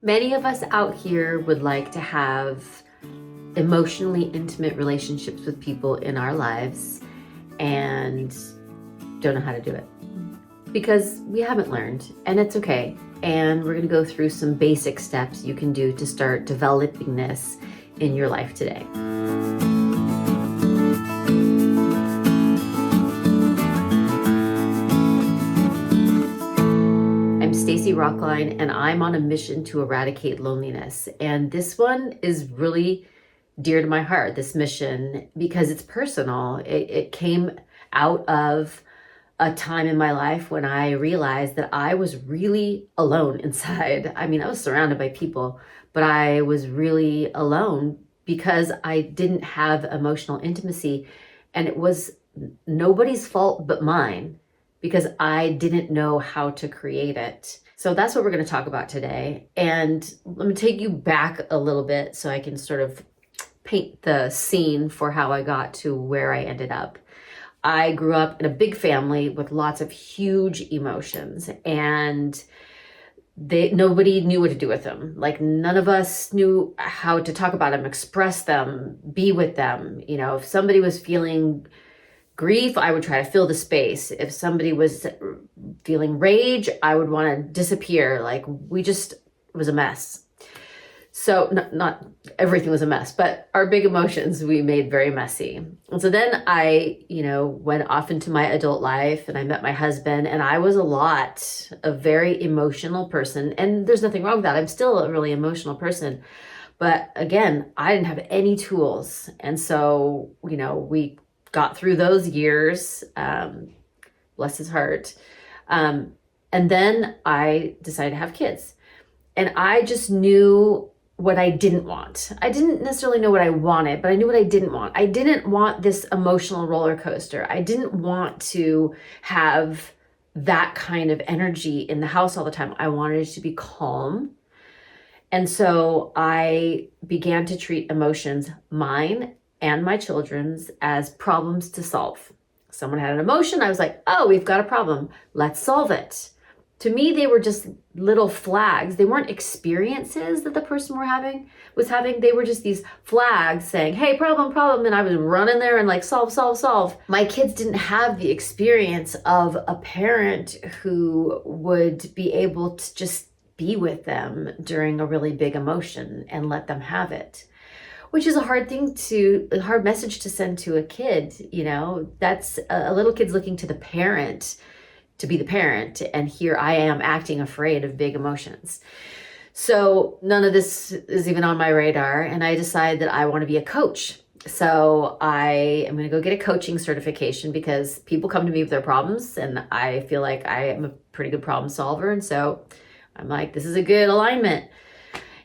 Many of us out here would like to have emotionally intimate relationships with people in our lives and don't know how to do it because we haven't learned, and it's okay. And we're going to go through some basic steps you can do to start developing this in your life today. I'm Stacy Rocklein, and I'm on a mission to eradicate loneliness. And this one is really dear to my heart, this mission, because it's personal. It came out of a time in my life when I realized that I was really alone inside. I mean, I was surrounded by people, but I was really alone because I didn't have emotional intimacy. And it was nobody's fault but mine, because I didn't know how to create it. So that's what we're going to talk about today. And let me take you back a little bit so I can sort of paint the scene for how I got to where I ended up. I grew up in a big family with lots of huge emotions, and nobody knew what to do with them. Like, none of us knew how to talk about them, express them, be with them. You know, if somebody was feeling grief, I would try to fill the space. If somebody was feeling rage, I would want to disappear. Like, it was a mess. So not everything was a mess, but our big emotions we made very messy. And so then I, went off into my adult life, and I met my husband, and I was a very emotional person. And there's nothing wrong with that. I'm still a really emotional person. But again, I didn't have any tools. And so, we got through those years, bless his heart. And then I decided to have kids. And I just knew what I didn't want. I didn't necessarily know what I wanted, but I knew what I didn't want. I didn't want this emotional roller coaster. I didn't want to have that kind of energy in the house all the time. I wanted it to be calm. And so I began to treat emotions, mine and my children's, as problems to solve. Someone had an emotion. I was like, oh, we've got a problem. Let's solve it. To me, they were just little flags. They weren't experiences that the person was having. They were just these flags saying, hey, problem. And I was running there and like, solve. My kids didn't have the experience of a parent who would be able to just be with them during a really big emotion and let them have it, which is a hard message to send to a kid. That's a little kid's looking to the parent to be the parent, and here I am acting afraid of big emotions. So none of this is even on my radar, and I decide that I want to be a coach. So I am going to go get a coaching certification because people come to me with their problems, and I feel like I am a pretty good problem solver, and so I'm like, this is a good alignment.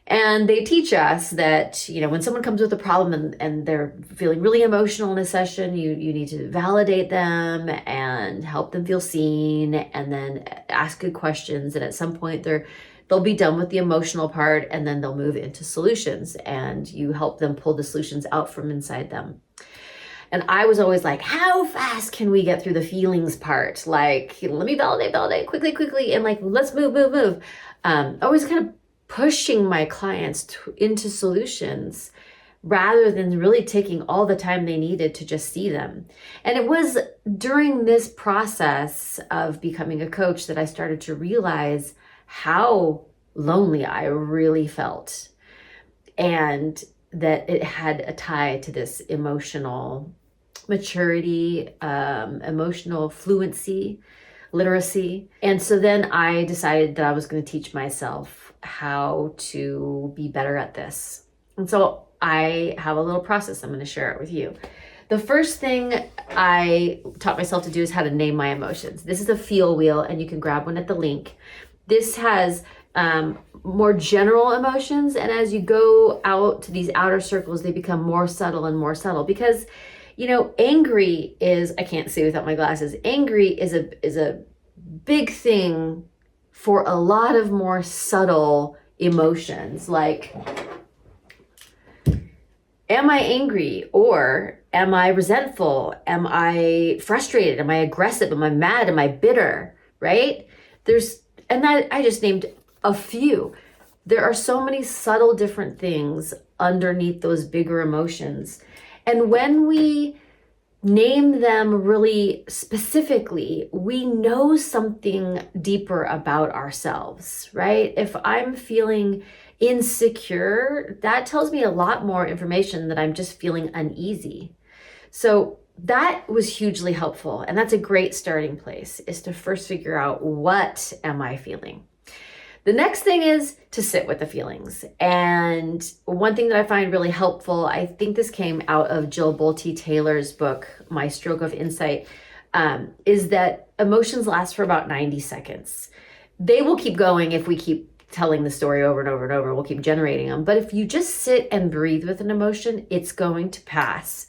And they teach us that, when someone comes with a problem and they're feeling really emotional in a session, you need to validate them and help them feel seen, and then ask good questions. And at some point they'll be done with the emotional part, and then they'll move into solutions, and you help them pull the solutions out from inside them. And I was always like, how fast can we get through the feelings part? Like, let me validate quickly. And like, let's move. Always kind of pushing my clients into solutions rather than really taking all the time they needed to just see them. And it was during this process of becoming a coach that I started to realize how lonely I really felt, and that it had a tie to this emotional maturity, emotional fluency, literacy. And so then I decided that I was going to teach myself how to be better at this. And so I have a little process. I'm going to share it with you. The first thing I taught myself to do is how to name my emotions. This is a feel wheel, and you can grab one at the link. This has more general emotions, and as you go out to these outer circles, they become more subtle and more subtle, because angry is, I can't see without my glasses. Angry is a big thing for a lot of more subtle emotions. Like, am I angry, or am I resentful? Am I frustrated? Am I aggressive? Am I mad? Am I bitter? Right? And that I just named a few. There are so many subtle different things underneath those bigger emotions. And when we name them really specifically, we know something deeper about ourselves, right? If I'm feeling insecure, that tells me a lot more information that I'm just feeling uneasy. So that was hugely helpful. And that's a great starting place, is to first figure out, what am I feeling? The next thing is to sit with the feelings. And one thing that I find really helpful, I think this came out of Jill Bolte Taylor's book, My Stroke of Insight, is that emotions last for about 90 seconds. They will keep going if we keep telling the story over and over and over. We'll keep generating them. But if you just sit and breathe with an emotion, it's going to pass.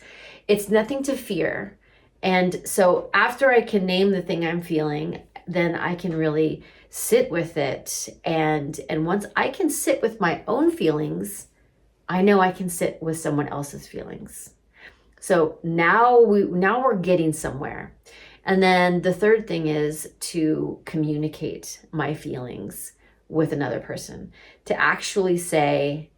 It's nothing to fear. And so after I can name the thing I'm feeling, then I can really sit with it. And once I can sit with my own feelings, I know I can sit with someone else's feelings. So now we're getting somewhere. And then the third thing is to communicate my feelings with another person, to actually say,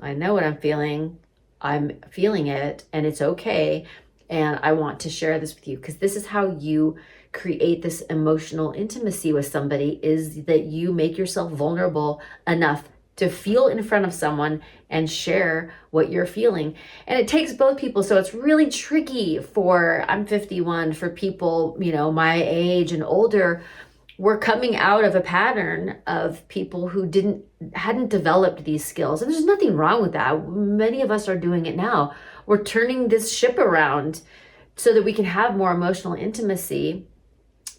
I know what I'm feeling it, and it's okay. And I want to share this with you, because this is how you create this emotional intimacy with somebody, is that you make yourself vulnerable enough to feel in front of someone and share what you're feeling. And it takes both people. So it's really tricky I'm 51, for people, my age and older. We're coming out of a pattern of people who hadn't developed these skills. And there's nothing wrong with that. Many of us are doing it now. We're turning this ship around so that we can have more emotional intimacy.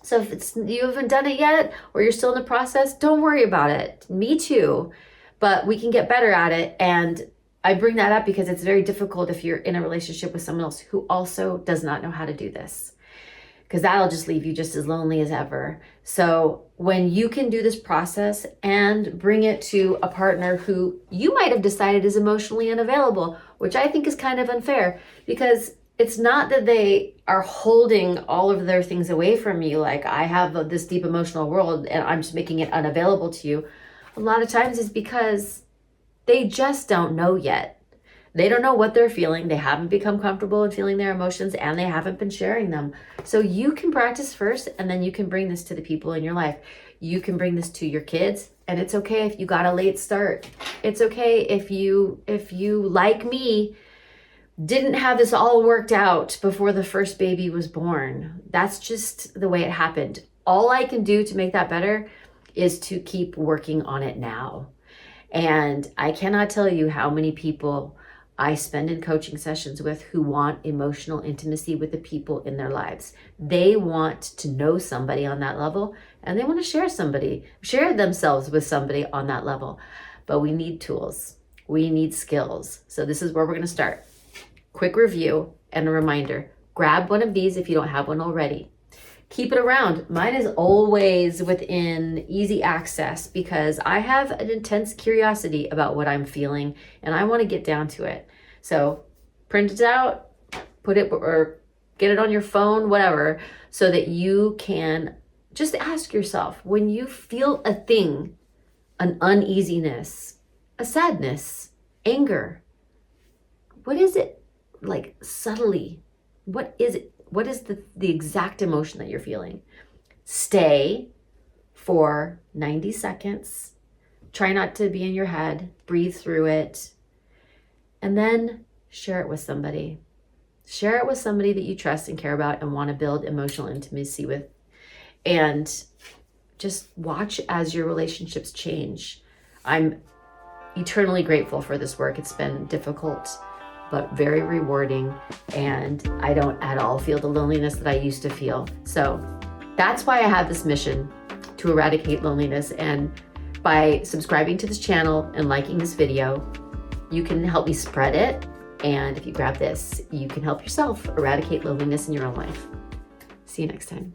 So if you haven't done it yet, or you're still in the process, don't worry about it. Me too. But we can get better at it. And I bring that up because it's very difficult if you're in a relationship with someone else who also does not know how to do this, because that'll just leave you just as lonely as ever. So when you can do this process and bring it to a partner who you might have decided is emotionally unavailable, which I think is kind of unfair, because it's not that they are holding all of their things away from you, like, I have this deep emotional world and I'm just making it unavailable to you. A lot of times it's because they just don't know yet. They don't know what they're feeling. They haven't become comfortable in feeling their emotions, and they haven't been sharing them. So you can practice first, and then you can bring this to the people in your life. You can bring this to your kids, and it's okay if you got a late start. It's okay if you, like me, didn't have this all worked out before the first baby was born. That's just the way it happened. All I can do to make that better is to keep working on it now. And I cannot tell you how many people I spend in coaching sessions with who want emotional intimacy with the people in their lives. They want to know somebody on that level, and they want to share themselves with somebody on that level. But we need tools. We need skills. So this is where we're going to start. Quick review and a reminder. Grab one of these if you don't have one already. Keep it around. Mine is always within easy access, because I have an intense curiosity about what I'm feeling and I want to get down to it. So print it out, put it, or get it on your phone, whatever, so that you can just ask yourself, when you feel a thing, an uneasiness, a sadness, anger, what is it? Like, subtly, what is it? What is the exact emotion that you're feeling? Stay for 90 seconds. Try not to be in your head. Breathe through it. And then share it with somebody. Share it with somebody that you trust and care about and want to build emotional intimacy with. And just watch as your relationships change. I'm eternally grateful for this work. It's been difficult, but very rewarding, and I don't at all feel the loneliness that I used to feel. So that's why I have this mission to eradicate loneliness, and by subscribing to this channel and liking this video, you can help me spread it, and if you grab this, you can help yourself eradicate loneliness in your own life. See you next time.